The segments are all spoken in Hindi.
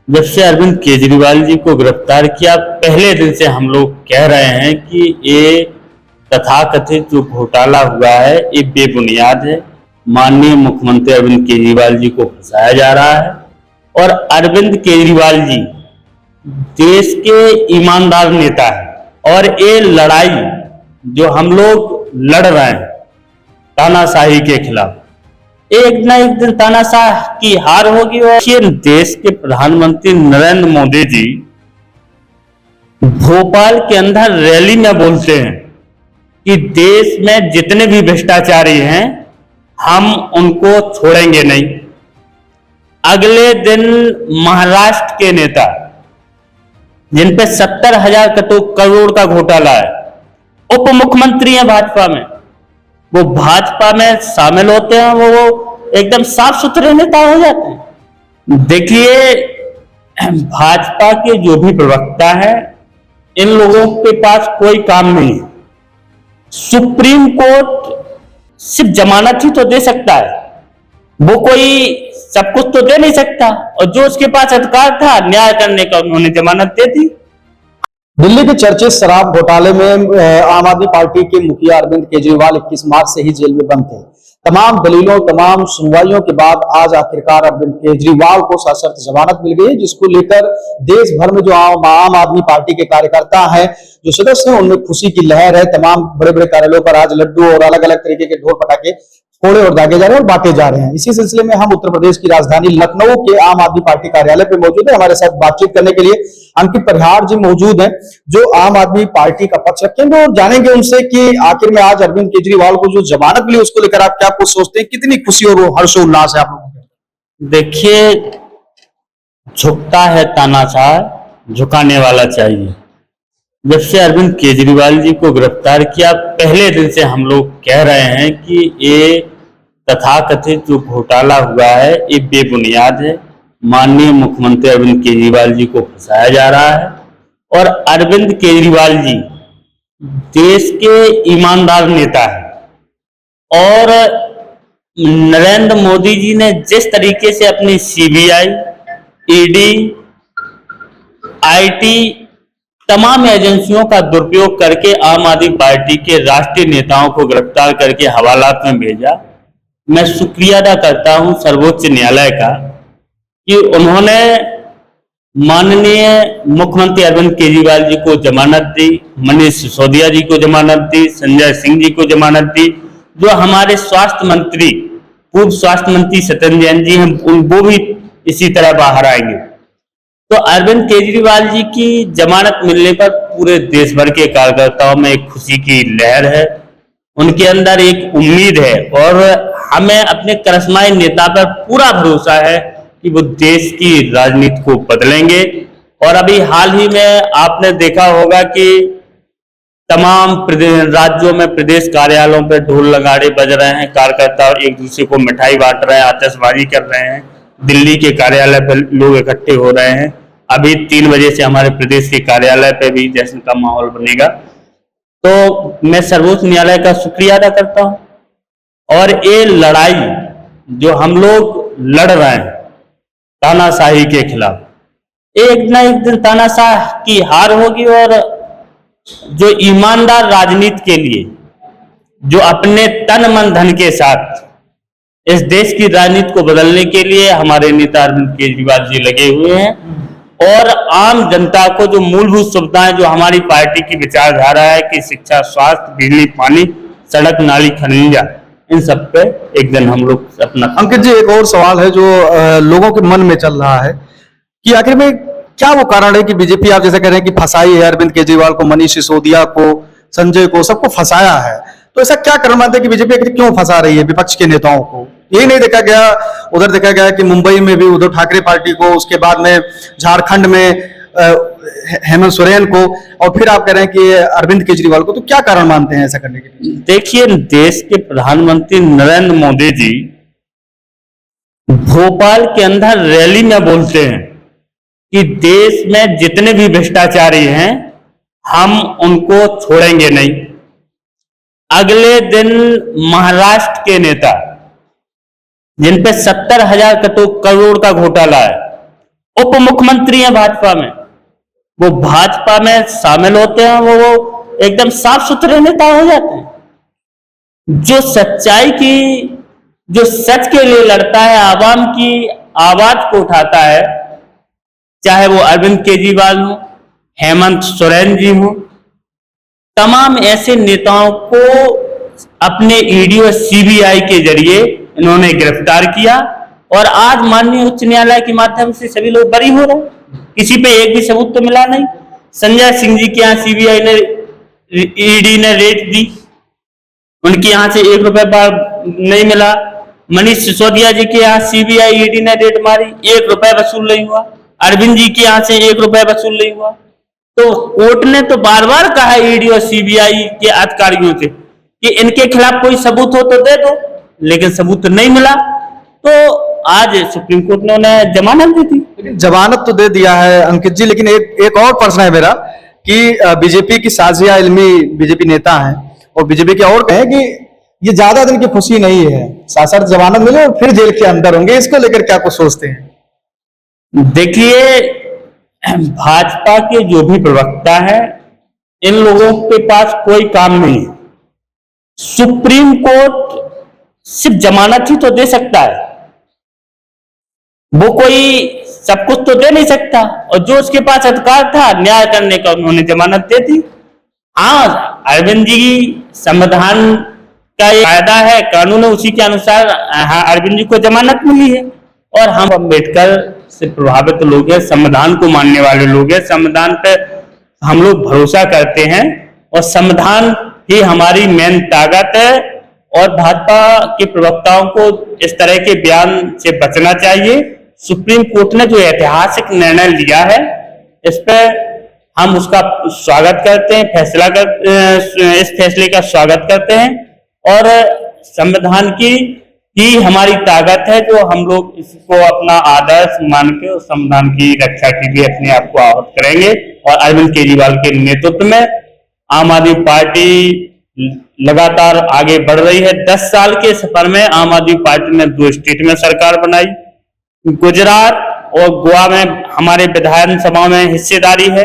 जब से अरविंद केजरीवाल जी को गिरफ्तार किया, पहले दिन से हम लोग कह रहे हैं कि ये तथाकथित जो घोटाला हुआ है ये बेबुनियाद है। माननीय मुख्यमंत्री अरविंद केजरीवाल जी को फंसाया जा रहा है और अरविंद केजरीवाल जी देश के ईमानदार नेता हैं और ये लड़ाई जो हम लोग लड़ रहे हैं तानाशाही के खिलाफ, एक न एक दिन तानाशाह की हार होगी। और ये देश के प्रधानमंत्री नरेंद्र मोदी जी भोपाल के अंदर रैली में बोलते हैं कि देश में जितने भी भ्रष्टाचारी हैं हम उनको छोड़ेंगे नहीं। अगले दिन महाराष्ट्र के नेता जिन पे 70,000 करोड़ का घोटाला है, उप मुख्यमंत्री हैं भाजपा में, वो भाजपा में शामिल होते हैं, वो एकदम साफ सुथरे नेता हो जाते हैं। देखिए, भाजपा के जो भी प्रवक्ता है, इन लोगों के पास कोई काम नहीं है। सुप्रीम कोर्ट सिर्फ जमानत ही तो दे सकता है, वो कोई सब कुछ तो दे नहीं सकता। और जो उसके पास अधिकार था न्याय करने का, उन्होंने जमानत दे दी। दिल्ली के चर्चित शराब घोटाले में आम आदमी पार्टी के मुखिया अरविंद केजरीवाल 21 मार्च से ही जेल में बंद थे। तमाम दलीलों, तमाम सुनवाइयों के बाद आज आखिरकार अरविंद केजरीवाल को सशर्त जमानत मिल गई, जिसको लेकर देश भर में जो आम आदमी पार्टी के कार्यकर्ता हैं, जो सदस्य हैं, उनमें खुशी की लहर है। तमाम बड़े बड़े कार्यालयों पर आज लड्डू और अलग अलग तरीके के ढोल पटाखे फोड़े और दागे जा रहे हैं और बांटे जा रहे हैं। इसी सिलसिले में हम उत्तर प्रदेश की राजधानी लखनऊ के आम आदमी पार्टी कार्यालय पे मौजूद है। हमारे साथ बातचीत करने के लिए अंकित परिहार जी मौजूद हैं, जो आम आदमी पार्टी का पक्ष रखेंगे, और जानेंगे उनसे कि आखिर में आज अरविंद केजरीवाल को जो जमानत मिली उसको लेकर आप क्या कुछ सोचते हैं, कितनी खुशी और हर्षोल्लास है आप लोगों को? देखिए, झुकता है तानाशाह, झुकाने वाला चाहिए। जब से अरविंद केजरीवाल जी को गिरफ्तार किया, पहले दिन से हम लोग कह रहे हैं कि ये तथाकथित जो घोटाला हुआ है ये बेबुनियाद है। माननीय मुख्यमंत्री अरविंद केजरीवाल जी को फंसाया जा रहा है और अरविंद केजरीवाल जी देश के ईमानदार नेता हैं। और नरेंद्र मोदी जी ने जिस तरीके से अपनी सीबीआई, ईडी, आईटी तमाम एजेंसियों का दुरुपयोग करके आम आदमी पार्टी के राष्ट्रीय नेताओं को गिरफ्तार करके हवालात में भेजा, मैं शुक्रिया अदा करता हूं सर्वोच्च न्यायालय का कि उन्होंने माननीय मुख्यमंत्री अरविंद केजरीवाल जी को जमानत दी, मनीष सिसोदिया जी को जमानत दी, संजय सिंह जी को जमानत दी। जो हमारे स्वास्थ्य मंत्री, पूर्व स्वास्थ्य मंत्री सत्येंद्र जैन जी हैं, वो भी इसी तरह बाहर आएंगे। तो अरविंद केजरीवाल जी की जमानत मिलने पर पूरे देश भर के कार्यकर्ताओं में एक खुशी की लहर है, उनके अंदर एक उम्मीद है और हमें अपने करिश्माई नेता पर पूरा भरोसा है कि वो देश की राजनीति को बदलेंगे। और अभी हाल ही में आपने देखा होगा कि तमाम राज्यों में प्रदेश कार्यालयों पर ढोल नगाड़े बज रहे हैं, कार्यकर्ता एक दूसरे को मिठाई बांट रहे हैं, आतिशबाजी कर रहे हैं, दिल्ली के कार्यालय पर लोग इकट्ठे हो रहे हैं। अभी 3 बजे से हमारे प्रदेश के कार्यालय पे भी जश्न का माहौल बनेगा। तो मैं सर्वोच्च न्यायालय का शुक्रिया अदा करता हूं। और ये लड़ाई जो हम लोग लड़ रहे हैं तानाशाही के खिलाफ, एक न एक दिन तानाशाह की हार होगी। और जो ईमानदार राजनीति के लिए, जो अपने तन मन धन के साथ इस देश की राजनीति को बदलने के लिए हमारे नेता अरविंद केजरीवाल जी लगे हुए हैं, और आम जनता को जो मूलभूत सुविधाएं, जो हमारी पार्टी की विचारधारा है कि शिक्षा, स्वास्थ्य, बिजली, पानी, सड़क, नाली, खनिजा, इन सब पे एक दिन हम लोग अपना। अंकित जी, एक और सवाल है जो लोगों के मन में चल रहा है कि आखिर में क्या वो कारण है कि बीजेपी, आप जैसे कह रहे हैं कि फंसाई है अरविंद केजरीवाल को, मनीष सिसोदिया को, संजय को, सबको फंसाया है, तो ऐसा क्या कारण मानते हैं कि बीजेपी आखिर क्यों फंसा रही है विपक्ष के नेताओं को? यही नहीं देखा गया, उधर देखा गया कि मुंबई में भी उद्धव ठाकरे पार्टी को, उसके बाद में झारखंड में हेमंत सोरेन को, और फिर आप कह रहे हैं कि अरविंद केजरीवाल को, तो क्या कारण मानते हैं ऐसा करने के लिए? देखिए, देश के प्रधानमंत्री नरेंद्र मोदी जी भोपाल के अंदर रैली में बोलते हैं कि देश में जितने भी भ्रष्टाचारी हैं हम उनको छोड़ेंगे नहीं। अगले दिन महाराष्ट्र के नेता जिन पे 70,000 करोड़ का घोटाला है, उप मुख्यमंत्री हैं भाजपा में, वो भाजपा में शामिल होते हैं, वो एकदम साफ सुथरे नेता हो जाते हैं। जो सच्चाई की, जो सच के लिए लड़ता है, आवाम की आवाज को उठाता है, चाहे वो अरविंद केजरीवाल हो, हेमंत सोरेन जी हो, तमाम ऐसे नेताओं को अपने ईडी और सीबीआई के जरिए इन्होंने गिरफ्तार किया और आज माननीय उच्च न्यायालय के माध्यम से सभी लोग बरी हो रहे हैं। किसी पे एक भी सबूत तो मिला नहीं। संजय सिंह जी के यहाँ सीबीआई ने, ईडी ने रेड दी, उनके यहाँ से 1 रुपए नहीं मिला। मनीष सिसोदिया जी के यहाँ सीबीआई ईडी ने रेड मारी, 1 रुपए वसूल नहीं हुआ। अरविंद जी के यहाँ से 1 रुपए वसूल नहीं हुआ। तो कोर्ट ने तो बार बार कहा ईडी और सीबीआई के अधिकारियों से कि इनके खिलाफ कोई सबूत हो तो दे दो, लेकिन सबूत नहीं मिला। तो आज सुप्रीम कोर्ट ने उन्हें जमानत दी थी। लेकिन जमानत तो दे दिया है अंकित जी, लेकिन एक और प्रश्न है मेरा कि बीजेपी की साजिया इल्मी बीजेपी नेता हैं और बीजेपी के और कहें कि ये ज्यादा दिन की खुशी नहीं है, साथ जमानत मिले और फिर जेल के अंदर होंगे, इसको लेकर क्या कुछ सोचते हैं? देखिए, भाजपा के जो भी प्रवक्ता है, इन लोगों के पास कोई काम नहीं है। सुप्रीम कोर्ट सिर्फ जमानत ही तो दे सकता है, वो कोई सब कुछ तो दे नहीं सकता। और जो उसके पास अधिकार था न्याय करने का, उन्होंने जमानत दे दी। हाँ, अरविंद जी संविधान का एक कायदा है, कानून है, उसी के अनुसार अरविंद जी को जमानत मिली है। और हम अम्बेडकर से प्रभावित लोग हैं, संविधान को मानने वाले लोग हैं, संविधान पे हम लोग भरोसा करते हैं और संविधान ही हमारी मेन ताकत है। और भाजपा के प्रवक्ताओं को इस तरह के बयान से बचना चाहिए। सुप्रीम कोर्ट ने जो ऐतिहासिक निर्णय लिया है, इस पर हम उसका स्वागत करते हैं, इस फैसले का स्वागत करते हैं। और संविधान की ही हमारी ताकत है, जो हम लोग इसको अपना आदर्श मान के उस संविधान की रक्षा के लिए अपने आप को आहूत करेंगे। और अरविंद केजरीवाल के नेतृत्व में आम आदमी पार्टी लगातार आगे बढ़ रही है। 10 साल के सफर में आम आदमी पार्टी ने 2 स्टेट में सरकार बनाई, गुजरात और गोवा में हमारे विधानसभा में हिस्सेदारी है,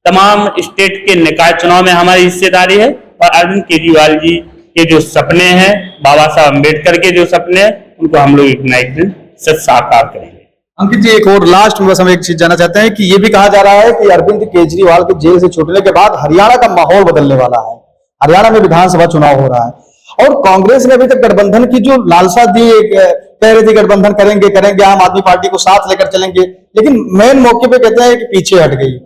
तमाम स्टेट के निकाय चुनाव में हमारी हिस्सेदारी है। और अरविंद केजरीवाल जी के जो सपने हैं, बाबा साहब अम्बेडकर के जो सपने हैं, उनको हम लोग एक ना एक दिन सच साकार करेंगे। अंकित जी, एक और लास्ट में बस हम एक चीज जानना चाहते हैं कि ये भी कहा जा रहा है कि अरविंद केजरीवाल के जेल से छूटने के बाद हरियाणा का माहौल बदलने वाला है। हरियाणा में विधानसभा चुनाव हो रहा है और कांग्रेस ने अभी तक गठबंधन की जो लालसा दी, कह रही थी गठबंधन करेंगे, आम आदमी पार्टी को साथ लेकर चलेंगे, लेकिन मेन मौके पे कहते हैं कि पीछे हट गई।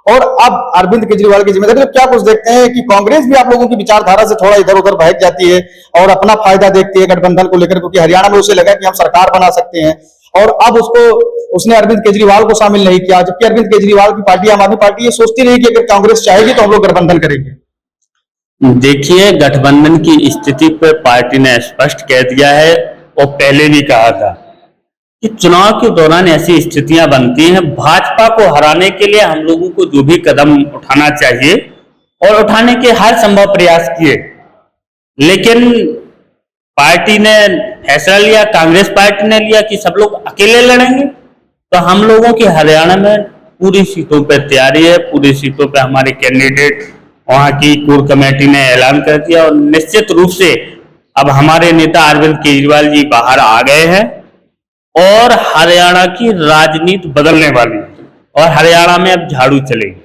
और अब अरविंद केजरीवाल की जिम्मेदारी, तो क्या कुछ देखते हैं कि कांग्रेस भी आप लोगों की विचारधारा से थोड़ा इधर उधर बहक जाती है और अपना फायदा देखती है गठबंधन को लेकर, क्योंकि हरियाणा में उसे लगा कि हम सरकार बना सकते हैं और अब उसने अरविंद केजरीवाल को शामिल नहीं किया, जबकि अरविंद केजरीवाल की पार्टी आम आदमी पार्टी ये सोचती रही कि अगर कांग्रेस चाहेगी तो हम लोग गठबंधन करेंगे। देखिए, गठबंधन की स्थिति पर पार्टी ने स्पष्ट कह दिया है और पहले भी कहा था कि चुनाव के दौरान ऐसी स्थितियां बनती हैं। भाजपा को हराने के लिए हम लोगों को जो भी कदम उठाना चाहिए और उठाने के हर संभव प्रयास किए, लेकिन पार्टी ने फैसला लिया, कांग्रेस पार्टी ने लिया कि सब लोग अकेले लड़ेंगे। तो हम लोगों की हरियाणा में पूरी सीटों पर तैयारी है, पूरी सीटों पर हमारे कैंडिडेट, वहां की कोर कमेटी ने ऐलान कर दिया और निश्चित रूप से अब हमारे नेता अरविंद केजरीवाल जी बाहर आ गए हैं और हरियाणा की राजनीति बदलने वाली है और हरियाणा में अब झाड़ू चलेगी।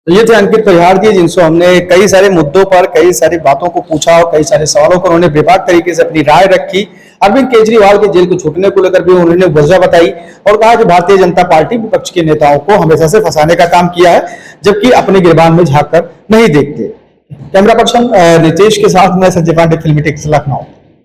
तो ये थे अंकित परिहार जी, जिनसे हमने कई सारे मुद्दों पर कई सारी बातों को पूछा और कई सारे सवालों पर उन्होंने बेबाक तरीके से अपनी राय रखी। अरविंद केजरीवाल के जेल को छूटने को लेकर भी उन्होंने वजह बताई और कहा कि भारतीय जनता पार्टी विपक्ष के नेताओं को हमेशा से फंसाने का काम किया है, जबकि अपने गिरबान में झांक कर नहीं देखते। कैमरा पर्सन नितेश के साथ मैं संजय पांडे, फिल्मी टिक्स, लखनऊ।